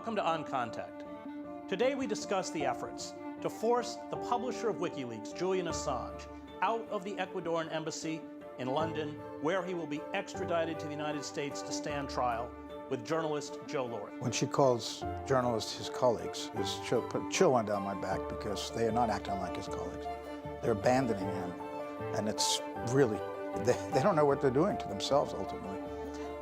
Welcome to On Contact. Today we discuss the efforts to force the publisher of WikiLeaks, Julian Assange, out of the Ecuadorian embassy in London, where he will be extradited to the United States to stand trial with journalist Joe Lauria. When she calls journalists his colleagues, she'll put a chill one down my back because they are not acting like his colleagues. They're abandoning him, and it's really, they don't know what they're doing to themselves ultimately.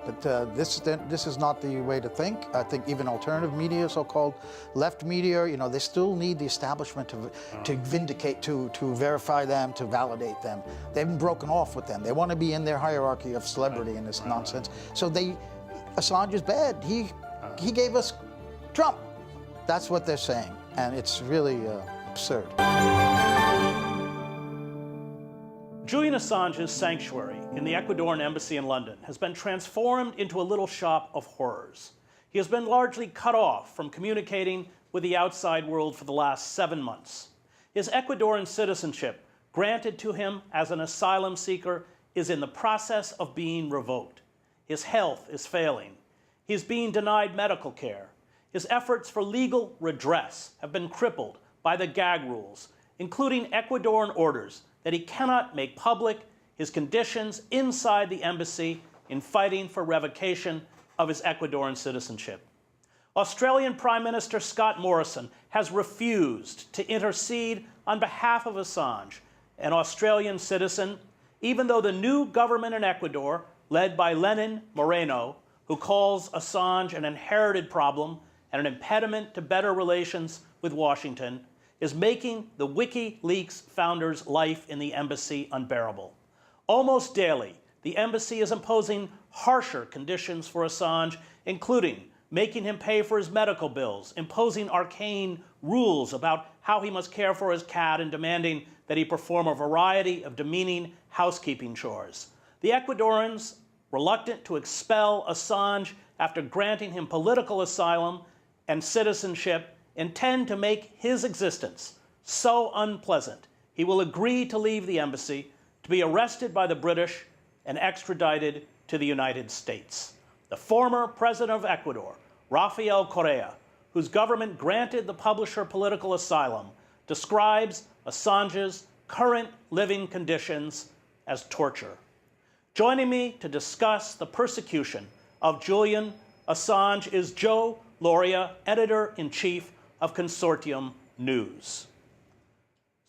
But this is not the way to think. I think even alternative media, so-called left media, you know, they still need the establishment to vindicate, to verify them, to validate them. They've been broken off with them. They want to be in their hierarchy of celebrity in this nonsense. So Assange is bad. He gave us Trump. That's what they're saying, and it's really absurd. Julian Assange's sanctuary in the Ecuadorian embassy in London has been transformed into a little shop of horrors. He has been largely cut off from communicating with the outside world for the last 7 months. His Ecuadorian citizenship, granted to him as an asylum seeker, is in the process of being revoked. His health is failing. He is being denied medical care. His efforts for legal redress have been crippled by the gag rules, including Ecuadorian orders that he cannot make public his conditions inside the embassy in fighting for revocation of his Ecuadorian citizenship. Australian Prime Minister Scott Morrison has refused to intercede on behalf of Assange, an Australian citizen, even though the new government in Ecuador, led by Lenin Moreno, who calls Assange an inherited problem and an impediment to better relations with Washington, is making the WikiLeaks founder's life in the embassy unbearable. Almost daily, the embassy is imposing harsher conditions for Assange, including making him pay for his medical bills, imposing arcane rules about how he must care for his cat, and demanding that he perform a variety of demeaning housekeeping chores. The Ecuadorians, reluctant to expel Assange after granting him political asylum and citizenship, intend to make his existence so unpleasant he will agree to leave the embassy, to be arrested by the British and extradited to the United States. The former president of Ecuador, Rafael Correa, whose government granted the publisher political asylum, describes Assange's current living conditions as torture. Joining me to discuss the persecution of Julian Assange is Joe Lauria, editor-in-chief of Consortium News.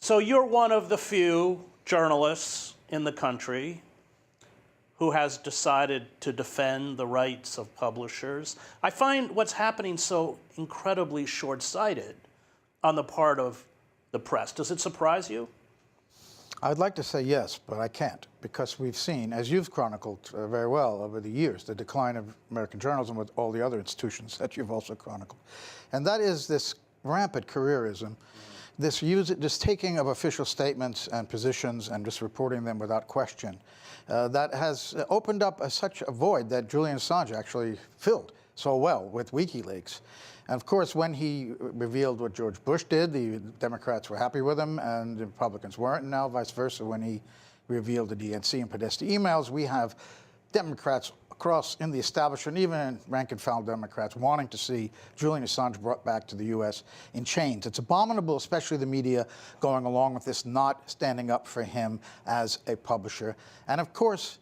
So you're one of the few journalists in the country who has decided to defend the rights of publishers. I find what's happening so incredibly short-sighted on the part of the press. Does it surprise you? I'd like to say yes, but I can't, because we've seen, as you've chronicled very well over the years, the decline of American journalism with all the other institutions that you've also chronicled. And that is this rampant careerism, this taking of official statements and positions and just reporting them without question, that has opened up such a void that Julian Assange actually filled so well with WikiLeaks. And of course, when he revealed what George Bush did, the Democrats were happy with him and the Republicans weren't. And now vice versa, when he revealed the DNC and Podesta emails, we have Democrats across in the establishment, even rank and file Democrats, wanting to see Julian Assange brought back to the U.S. in chains. It's abominable, especially the media going along with this, not standing up for him as a publisher. And of course,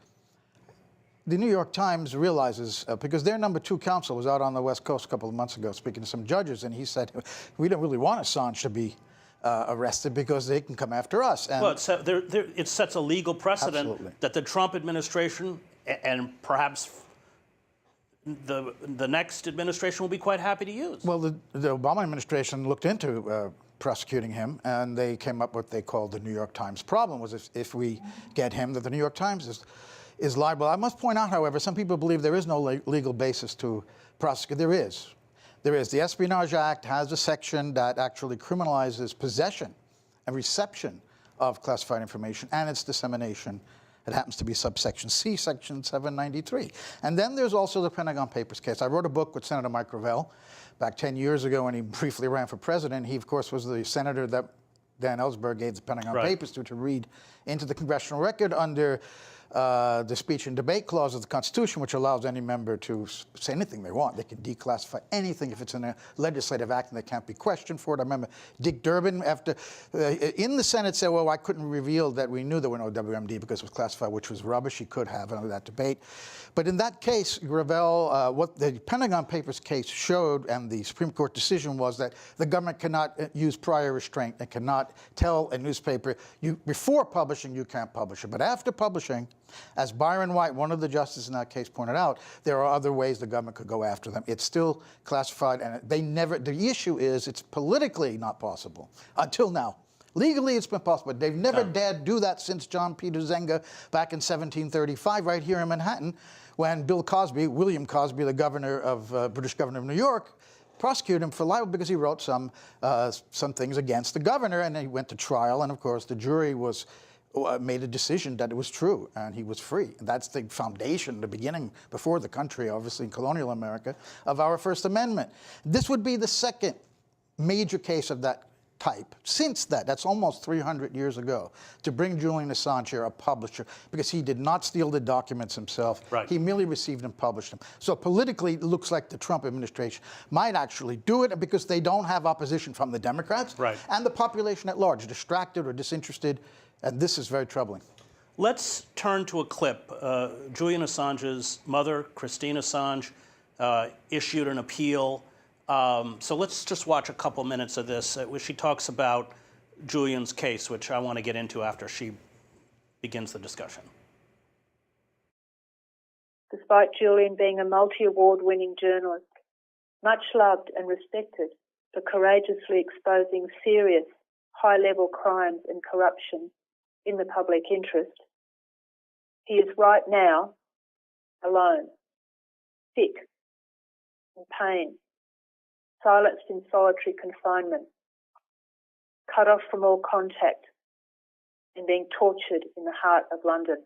the New York Times realizes, because their #2 counsel was out on the West Coast a couple of months ago speaking to some judges, and he said, we don't really want Assange to be arrested because they can come after us. And well, it sets a legal precedent Absolutely. that the Trump administration and perhaps the next administration will be quite happy to use. Well, the Obama administration looked into prosecuting him, and they came up with what they called the New York Times problem, was if we get him, that the New York Times is liable. I must point out, however, some people believe there is no legal basis to prosecute. There is. There is. The Espionage Act has a section that actually criminalizes possession and reception of classified information and its dissemination. It happens to be subsection C, section 793. And then there's also the Pentagon Papers case. I wrote a book with Senator Mike Gravel back 10 years ago when he briefly ran for president. He, of course, was the senator that Dan Ellsberg gave the Pentagon Papers to read into the congressional record under the speech and debate clause of the Constitution, which allows any member to say anything they want. They can declassify anything if it's in a legislative act and they can't be questioned for it. I remember Dick Durbin, after in the Senate, said, well, I couldn't reveal that we knew there were no WMD because it was classified, which was rubbish. He could have under that debate. But in that case, Gravel, what the Pentagon Papers case showed, and the Supreme Court decision, was that the government cannot use prior restraint. It cannot tell a newspaper, before publishing, you can't publish it. But after publishing, as Byron White, one of the justices in that case, pointed out, there are other ways the government could go after them. It's still classified, and they never, the issue is it's politically not possible until now. Legally, it's been possible. They've never dared do that since John Peter Zenga back in 1735, right here in Manhattan, when Bill Cosby, William Cosby, the governor of British governor of New York, prosecuted him for libel because he wrote some things against the governor, and he went to trial. And of course, the jury made a decision that it was true, and he was free. And that's the foundation, the beginning, before the country, obviously in colonial America, of our First Amendment. This would be the second major case of that type since that's almost 300 years ago, to bring Julian Assange here, a publisher, because he did not steal the documents himself. Right. He merely received and published them. So politically, it looks like the Trump administration might actually do it because they don't have opposition from the Democrats and the population at large, distracted or disinterested, and this is very troubling. Let's turn to a clip. Julian Assange's mother, Christine Assange, issued an appeal. So let's just watch a couple minutes of this, where she talks about Julian's case, which I want to get into after she begins the discussion. Despite Julian being a multi-award winning journalist, much loved and respected for courageously exposing serious, high-level crimes and corruption in the public interest, he is right now alone, sick, in pain, silenced in solitary confinement, cut off from all contact, and being tortured in the heart of London.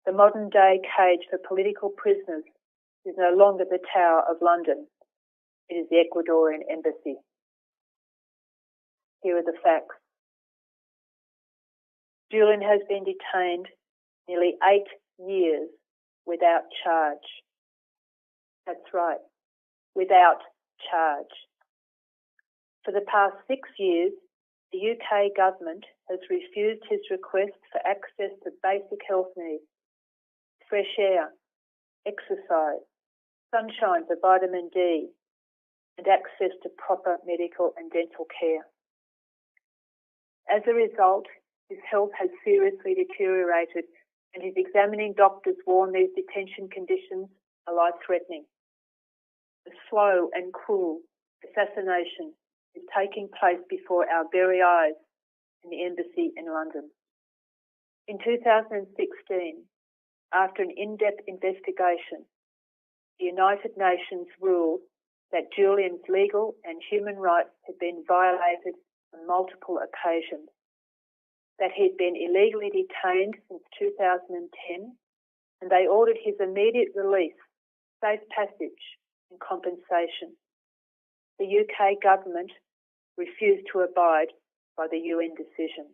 The modern-day cage for political prisoners is no longer the Tower of London. It is the Ecuadorian embassy. Here are the facts. Julian has been detained nearly 8 years without charge. That's right, without charge. For the past 6 years, the UK government has refused his request for access to basic health needs, fresh air, exercise, sunshine for vitamin D, and access to proper medical and dental care. As a result, his health has seriously deteriorated, and his examining doctors warn these detention conditions are life-threatening. A slow and cruel assassination is taking place before our very eyes in the embassy in London. In 2016, after an in-depth investigation, the United Nations ruled that Julian's legal and human rights had been violated on multiple occasions, that he'd been illegally detained since 2010, and they ordered his immediate release, safe passage, and compensation. The UK government refused to abide by the UN decision.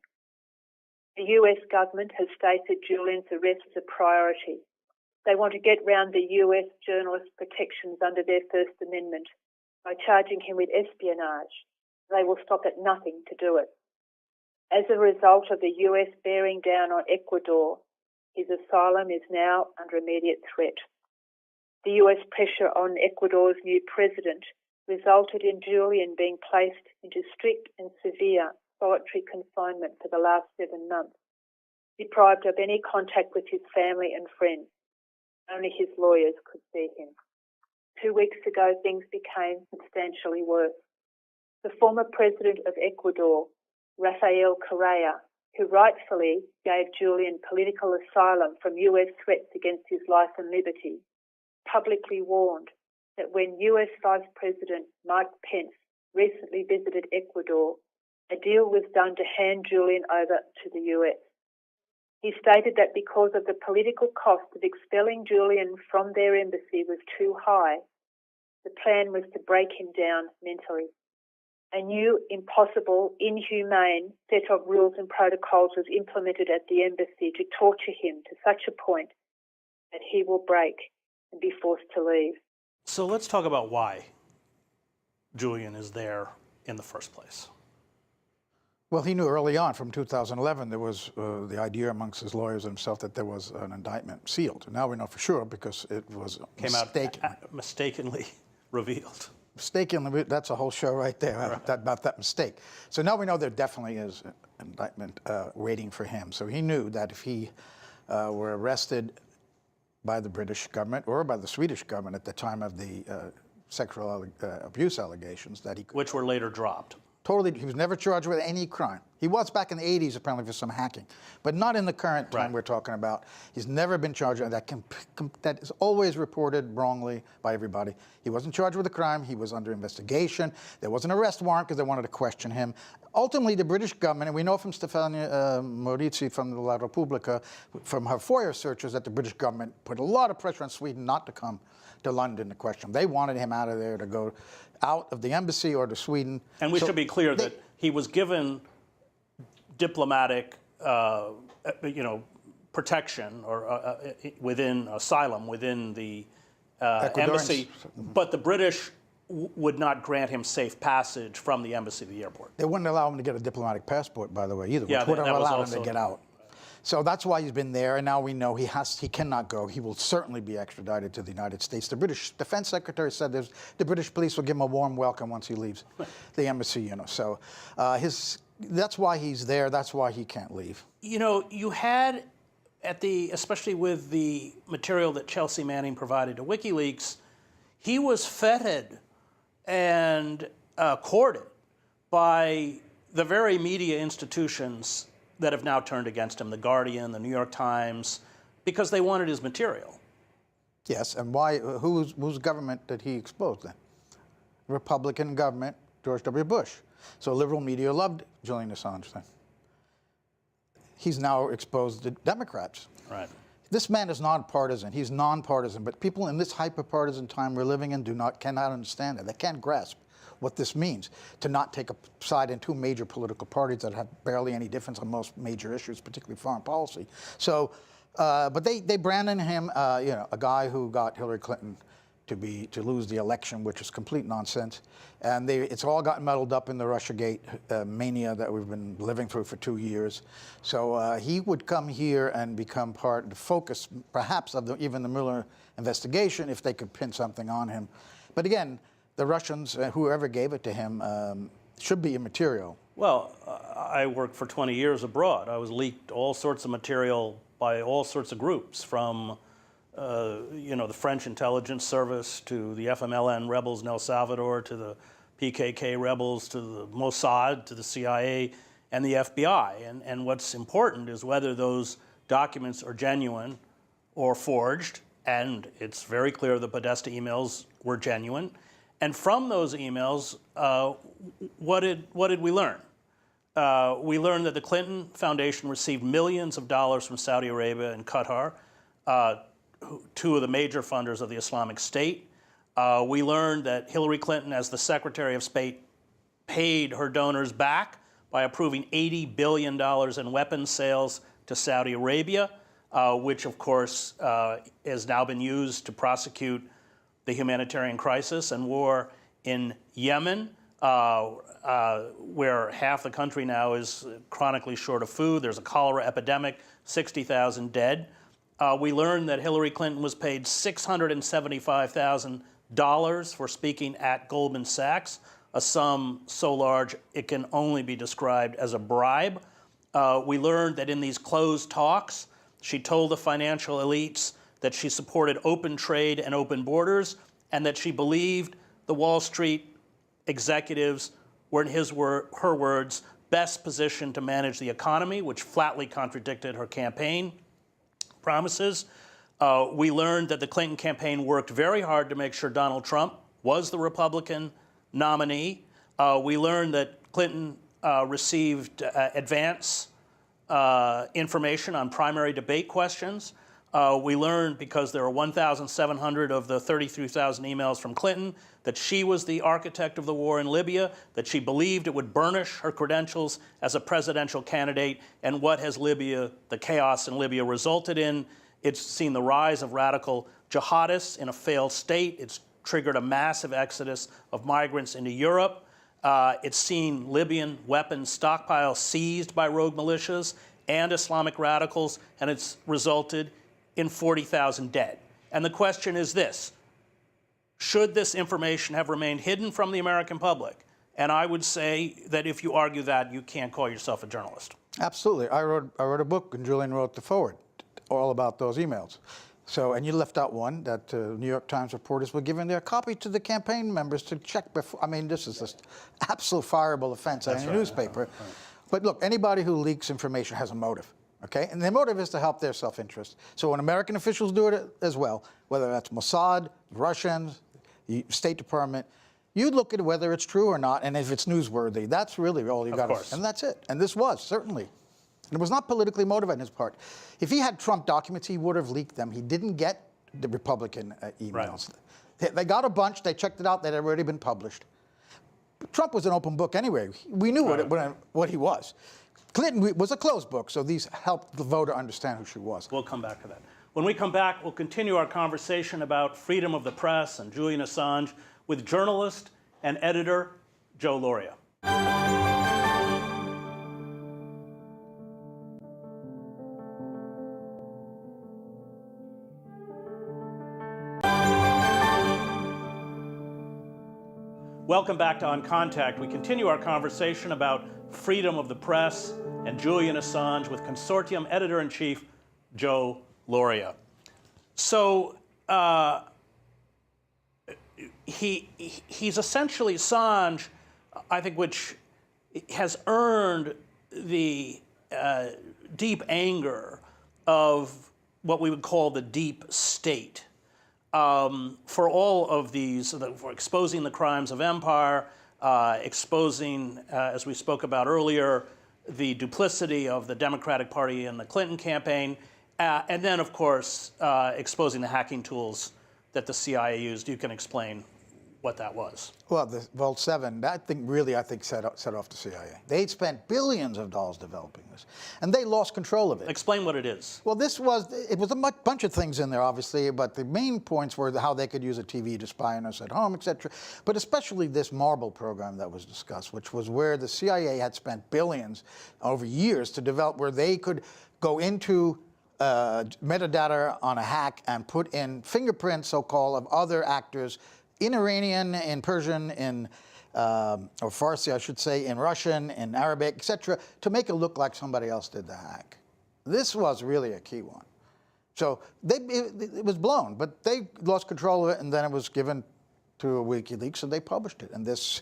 The US government has stated Julian's arrest as a priority. They want to get round the US journalist protections under their First Amendment by charging him with espionage. They will stop at nothing to do it. As a result of the US bearing down on Ecuador, his asylum is now under immediate threat. The US pressure on Ecuador's new president resulted in Julian being placed into strict and severe solitary confinement for the last 7 months, deprived of any contact with his family and friends. Only his lawyers could see him. 2 weeks ago, things became substantially worse. The former president of Ecuador, Rafael Correa, who rightfully gave Julian political asylum from US threats against his life and liberty, publicly warned that when US Vice President Mike Pence recently visited Ecuador, a deal was done to hand Julian over to the US. He stated that because of the political cost of expelling Julian from their embassy was too high, the plan was to break him down mentally. A new, impossible, inhumane set of rules and protocols was implemented at the embassy to torture him to such a point that he will break and be forced to leave. So let's talk about why Julian is there in the first place. Well, he knew early on, from 2011, there was the idea amongst his lawyers and himself that there was an indictment sealed. Now we know for sure because it was mistakenly revealed. Mistakenly, that's a whole show right there about that mistake. So now we know there definitely is an indictment waiting for him. So he knew that if he were arrested by the British government or by the Swedish government at the time of the sexual abuse allegations, that he could... Which were later dropped. Totally, he was never charged with any crime. He was back in the 80s, apparently, for some hacking, but not in the current time we're talking about. He's never been charged with that. That is always reported wrongly by everybody. He wasn't charged with a crime. He was under investigation. There was an arrest warrant because they wanted to question him. Ultimately, the British government, and we know from Stefania Morici from the La Repubblica, from her FOIA searches, that the British government put a lot of pressure on Sweden not to come to London to question him. They wanted him out of there, to go out of the embassy or to Sweden. And we should be clear that he was given diplomatic, protection or within asylum within the embassy, but the British would not grant him safe passage from the embassy to the airport. They wouldn't allow him to get a diplomatic passport, by the way, either, Yeah, which wouldn't allow him to also get out. So that's why he's been there, and now we know he cannot go. He will certainly be extradited to the United States. The British Defense Secretary said the British police will give him a warm welcome once he leaves the embassy, So that's why he's there. That's why he can't leave. You had especially with the material that Chelsea Manning provided to WikiLeaks, he was feted and courted by the very media institutions that have now turned against him, The Guardian, The New York Times, because they wanted his material. Yes, and why? Whose government did he expose then? Republican government, George W. Bush. So liberal media loved Julian Assange then. He's now exposed to Democrats. Right. This man is nonpartisan. He's nonpartisan, but people in this hyper-partisan time we're living in cannot understand it. They can't grasp what this means, to not take a side in two major political parties that have barely any difference on most major issues, particularly foreign policy. So, but they branded him, a guy who got Hillary Clinton to lose the election, which is complete nonsense. And it's all gotten muddled up in the Russiagate mania that we've been living through for 2 years. So he would come here and become the focus, perhaps, of even the Mueller investigation if they could pin something on him. But again, the Russians, whoever gave it to him, should be immaterial. Well, I worked for 20 years abroad. I was leaked all sorts of material by all sorts of groups, from the French intelligence service to the FMLN rebels in El Salvador to the PKK rebels to the Mossad to the CIA and the FBI. And what's important is whether those documents are genuine or forged. And it's very clear the Podesta emails were genuine. And from those emails, what did we learn? We learned that the Clinton Foundation received millions of dollars from Saudi Arabia and Qatar, two of the major funders of the Islamic State. We learned that Hillary Clinton, as the Secretary of State, paid her donors back by approving $80 billion in weapons sales to Saudi Arabia, which, of course, has now been used to prosecute the humanitarian crisis and war in Yemen, where half the country now is chronically short of food. There's a cholera epidemic, 60,000 dead. We learned that Hillary Clinton was paid $675,000 for speaking at Goldman Sachs, a sum so large it can only be described as a bribe. We learned that in these closed talks, she told the financial elites that she supported open trade and open borders, and that she believed the Wall Street executives were, in her words, best positioned to manage the economy, which flatly contradicted her campaign promises. We learned that the Clinton campaign worked very hard to make sure Donald Trump was the Republican nominee. We learned that Clinton received advance information on primary debate questions. We learned, because there are 1,700 of the 33,000 emails from Clinton, that she was the architect of the war in Libya, that she believed it would burnish her credentials as a presidential candidate. And what has Libya, the chaos in Libya, resulted in? It's seen the rise of radical jihadists in a failed state. It's triggered a massive exodus of migrants into Europe. It's seen Libyan weapons stockpiles seized by rogue militias and Islamic radicals, and it's resulted in 40,000 dead. And the question is this: should this information have remained hidden from the American public? And I would say that if you argue that, you can't call yourself a journalist. Absolutely. I wrote a book, and Julian wrote the foreword, all about those emails. So, and you left out one that New York Times reporters were giving their copy to the campaign members to check before. I mean, this is just absolute fireable offense in a newspaper. Right. But look, anybody who leaks information has a motive, okay? And their motive is to help their self-interest. So when American officials do it as well, whether that's Mossad, Russians, State Department, you look at whether it's true or not, and if it's newsworthy. That's really all you got to, and that's it. And this was, certainly. And it was not politically motivated on his part. If he had Trump documents, he would have leaked them. He didn't get the Republican emails. Right. They got a bunch. They checked it out. They'd already been published. Trump was an open book anyway. We knew what he was. Clinton was a closed book, so these helped the voter understand who she was. We'll come back to that. When we come back, we'll continue our conversation about freedom of the press and Julian Assange with journalist and editor Joe Lauria. Welcome back to On Contact. We continue our conversation about freedom of the press and Julian Assange with Consortium Editor-in-Chief Joe Lauria. So he's essentially, Assange, I think, which has earned the deep anger of what we would call the deep state. For all of these, for exposing the crimes of empire, exposing, as we spoke about earlier, the duplicity of the Democratic Party and the Clinton campaign, and then, of course, exposing the hacking tools that the CIA used. You can explain what that was. Well, the Vault 7, that thing really, I think, set off the CIA. They spent billions of dollars developing this, and they lost control of it. Explain what it is. Well, it was a bunch of things in there, obviously, but the main points were how they could use a TV to spy on us at home, etc. But especially this Marble program that was discussed, which was where the CIA had spent billions over years to develop, where they could go into metadata on a hack and put in fingerprints, so-called, of other actors in Iranian, in Persian, in or Farsi, I should say, in Russian, in Arabic, etc., to make it look like somebody else did the hack. This was really a key one. So it was blown, but they lost control of it, and then it was given to WikiLeaks, and they published it. And this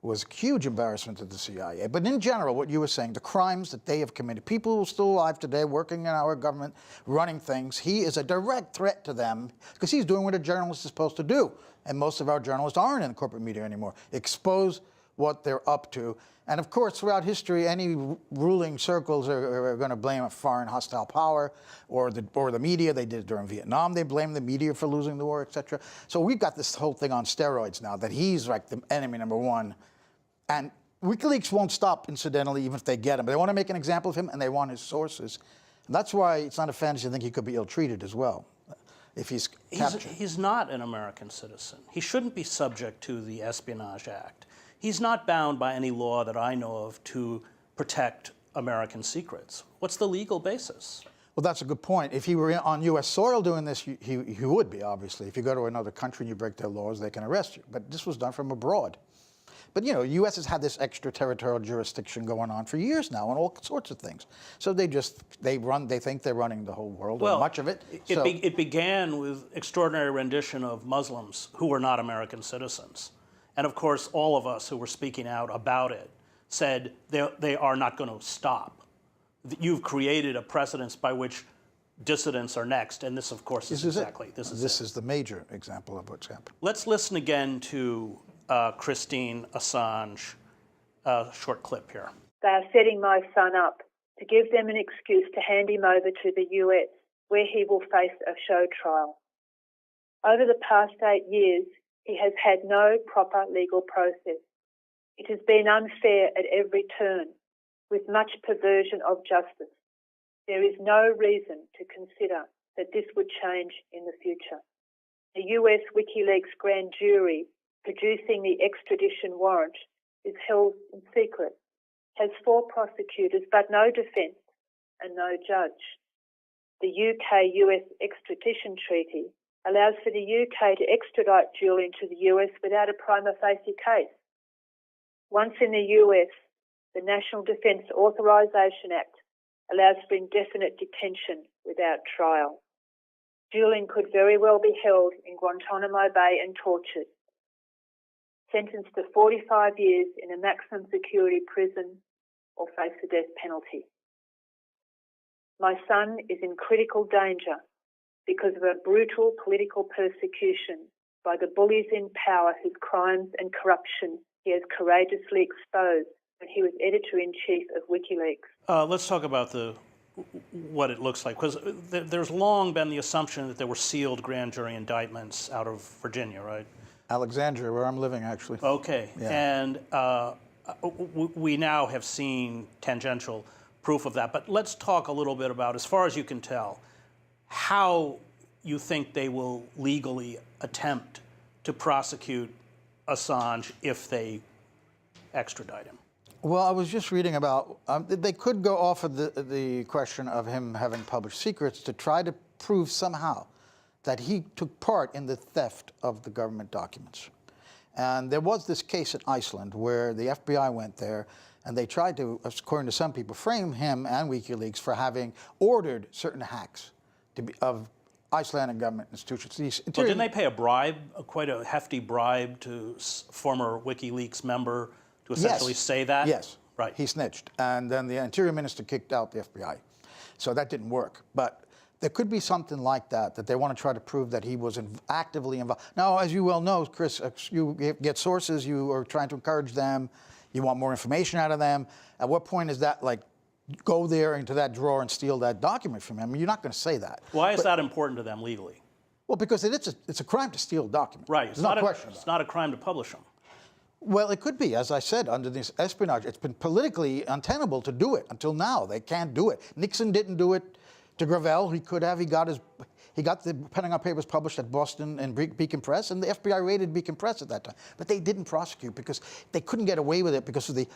was a huge embarrassment to the CIA. But in general, what you were saying, the crimes that they have committed, people who are still alive today, working in our government, running things, he is a direct threat to them because he's doing what a journalist is supposed to do. And most of our journalists aren't in the corporate media anymore. Expose what they're up to. And of course, throughout history, any ruling circles are going to blame a foreign hostile power or the media. They did it during Vietnam. They blamed the media for losing the war, etc. So we've got this whole thing on steroids now, that he's like the enemy number one. And WikiLeaks won't stop, incidentally, even if they get him. They want to make an example of him, and they want his sources. And that's why it's not a fantasy to think he could be ill-treated as well, if he's captured. He's not an American citizen. He shouldn't be subject to the Espionage Act. He's not bound by any law that I know of to protect American secrets. What's the legal basis? Well, that's a good point. If he were on U.S. soil doing this, he would be, obviously. If you go to another country and you break their laws, they can arrest you. But this was done from abroad. But, you know, U.S. has had this extraterritorial jurisdiction going on for years now on all sorts of things. So they think they're running the whole world, or much of it. It began with extraordinary rendition of Muslims who were not American citizens. And of course, all of us who were speaking out about it said they are not going to stop. You've created a precedence by which dissidents are next, and this, of course, is exactly this is the major example of what's happened. Let's listen again to Christine Assange, a short clip here. They are setting my son up to give them an excuse to hand him over to the US where he will face a show trial. Over the past 8 years, he has had no proper legal process. It has been unfair at every turn, with much perversion of justice. There is no reason to consider that this would change in the future. The US WikiLeaks grand jury producing the extradition warrant is held in secret, has 4 prosecutors but no defence and no judge. The UK-US extradition treaty allows for the UK to extradite Julian to the US without a prima facie case. Once in the US, the National Defence Authorisation Act allows for indefinite detention without trial. Julian could very well be held in Guantanamo Bay and tortured, sentenced to 45 years in a maximum security prison or face the death penalty. My son is in critical danger because of a brutal political persecution by the bullies in power whose crimes and corruption he has courageously exposed when he was editor-in-chief of WikiLeaks. Let's talk about what it looks like, because there's long been the assumption that there were sealed grand jury indictments out of Virginia, right? Alexandria, where I'm living, actually. Okay, yeah. And we now have seen tangential proof of that. But let's talk a little bit about, as far as you can tell, how you think they will legally attempt to prosecute Assange if they extradite him. Well, I was just reading about, they could go off of the question of him having published secrets to try to prove somehow that he took part in the theft of the government documents. And there was this case in Iceland where the FBI went there and they tried to, according to some people, frame him and WikiLeaks for having ordered certain hacks of Icelandic government institutions. Well, didn't they pay a bribe, quite a hefty bribe, to former WikiLeaks member to essentially say that? Yes. Right. He snitched. And then the Interior Minister kicked out the FBI. So that didn't work. But there could be something like that they want to try to prove that he was actively involved. Now, as you well know, Chris, you get sources, you are trying to encourage them, you want more information out of them. At what point is that like, go there into that drawer and steal that document from him? I mean, you're not going to say that. Why is that important to them legally? Well, because it's a crime to steal a document. Right. It's not a question. It's not a crime to publish them. Well, it could be, as I said, under this espionage. It's been politically untenable to do it until now. They can't do it. Nixon didn't do it to Gravel. He could have. He got the Pentagon Papers published at Boston and Beacon Press, and the FBI raided Beacon Press at that time. But they didn't prosecute because they couldn't get away with it because of the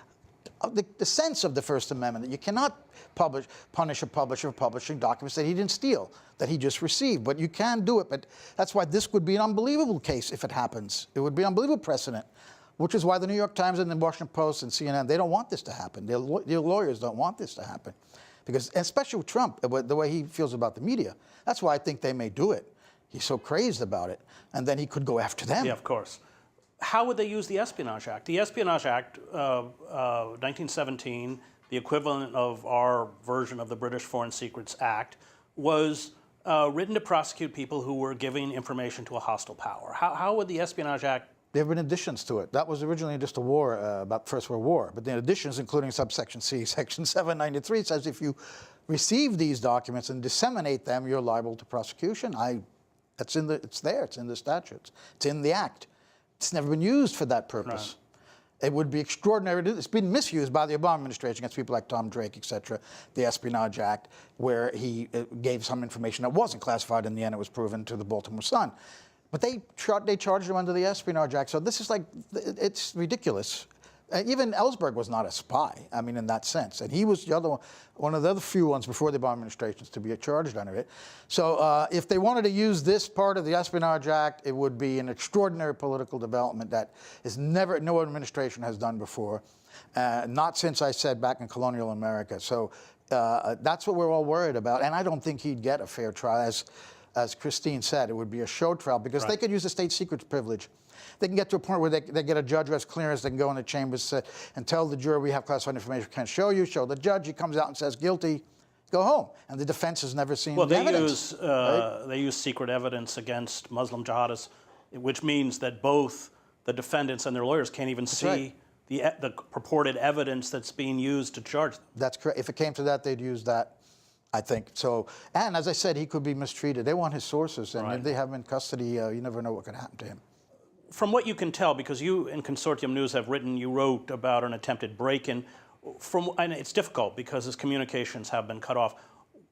sense of the First Amendment, that you cannot punish a publisher for publishing documents that he didn't steal, that he just received. But you can do it. But that's why this would be an unbelievable case if it happens. It would be an unbelievable precedent, which is why the New York Times and the Washington Post and CNN, they don't want this to happen. Their lawyers don't want this to happen. Because, especially with Trump, the way he feels about the media, that's why I think they may do it. He's so crazed about it. And then he could go after them. Yeah, of course. How would they use the Espionage Act? The Espionage Act, 1917, the equivalent of our version of the British Foreign Secrets Act, was written to prosecute people who were giving information to a hostile power. How would the Espionage Act? There have been additions to it. That was originally just a war about the First World War. But the additions, including subsection C, section 793, says if you receive these documents and disseminate them, you're liable to prosecution. It's there. It's in the statutes. It's in the Act. It's never been used for that purpose. Right. It would be extraordinary. It's been misused by the Obama administration against people like Tom Drake, et cetera, the Espionage Act, where he gave some information that wasn't classified. In the end, it was proven to the Baltimore Sun. But they charged him under the Espionage Act. So this is like, it's ridiculous. Even Ellsberg was not a spy, I mean, in that sense. And he was the other one of the other few ones before the Obama administrations to be charged under it. So if they wanted to use this part of the Espionage Act, it would be an extraordinary political development that no administration has done before. Not since, I said, back in colonial America. So that's what we're all worried about. And I don't think he'd get a fair trial. As Christine said, it would be a show trial because they could use the state secrets privilege. They can get to a point where they get a judge who has clearance. They can go in the chambers and tell the jury, we have classified information we can't show you. Show the judge. He comes out and says guilty. Go home. And the defense has never seen the evidence. They use secret evidence against Muslim jihadists, which means that both the defendants and their lawyers can't even see the purported evidence that's being used to charge them. That's correct. If it came to that, they'd use that. I think so. And as I said, he could be mistreated. They want his sources, and Right. if they have him in custody, you never know what could happen to him. From what you can tell, because you in Consortium News you wrote about an attempted break-in. And it's difficult because his communications have been cut off.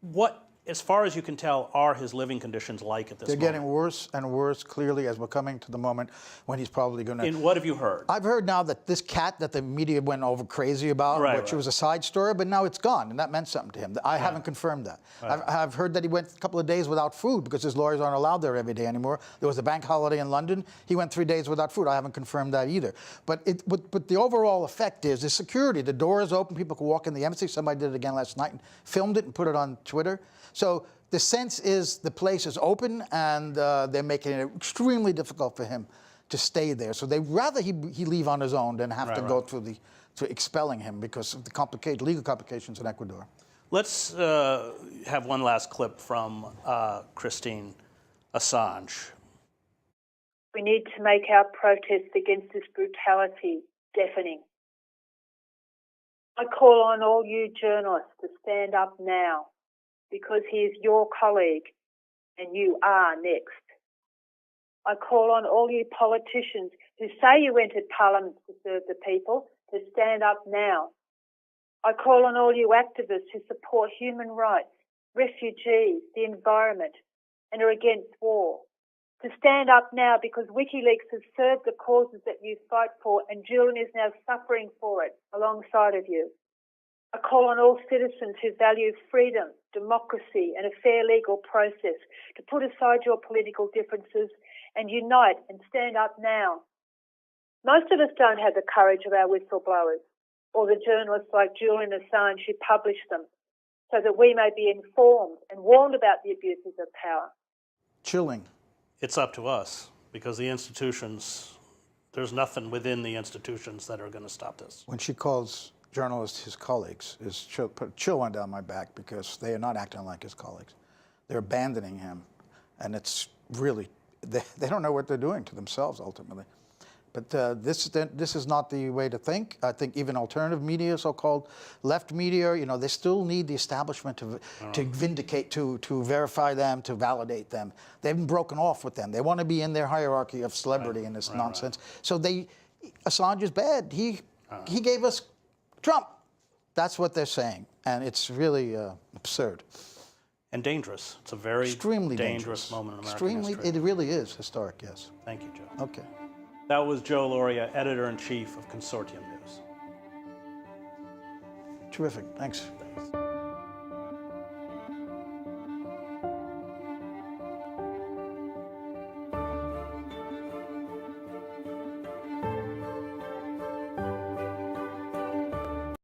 What, as far as you can tell, are his living conditions like at this They're moment? getting worse and worse, clearly, as we're coming to the moment when he's probably going to... And what have you heard? I've heard now that this cat that the media went over crazy about, which was a side story, but now it's gone, and that meant something to him. I haven't confirmed that. I've heard that he went a couple of days without food because his lawyers aren't allowed there every day anymore. There was a bank holiday in London. He went 3 days without food. I haven't confirmed that either. But the overall effect is the security. The door is open. People can walk in the embassy. Somebody did it again last night and filmed it and put it on Twitter. So the sense is the place is open, and they're making it extremely difficult for him to stay there. So they'd rather he leave on his own than have to go through to expelling him because of the legal complications in Ecuador. Let's have one last clip from Christine Assange. We need to make our protests against this brutality deafening. I call on all you journalists to stand up now, because he is your colleague and you are next. I call on all you politicians who say you entered Parliament to serve the people to stand up now. I call on all you activists who support human rights, refugees, the environment, and are against war to stand up now, because WikiLeaks has served the causes that you fight for, and Julian is now suffering for it alongside of you. I call on all citizens who value freedom, democracy, and a fair legal process to put aside your political differences and unite and stand up now. Most of us don't have the courage of our whistleblowers or the journalists like Julian Assange who publish them, so that we may be informed and warned about the abuses of power. Chilling. It's up to us, because the institutions, there's nothing within the institutions that are going to stop this. When she calls journalists his colleagues, put a chill one down my back, because they are not acting like his colleagues. They're abandoning him, and it's really, they don't know what they're doing to themselves ultimately. But this is not the way to think. I think even alternative media, so-called left media, they still need the establishment to vindicate, to verify them, to validate them. They haven't broken off with them. They want to be in their hierarchy of celebrity in this nonsense. So Assange is bad. He gave us Trump. That's what they're saying, and it's really absurd. And dangerous. It's a very extremely dangerous moment in American history. It really is historic, yes. Thank you, Joe. Okay. That was Joe Lauria, Editor-in-Chief of Consortium News. Terrific. Thanks. Thanks.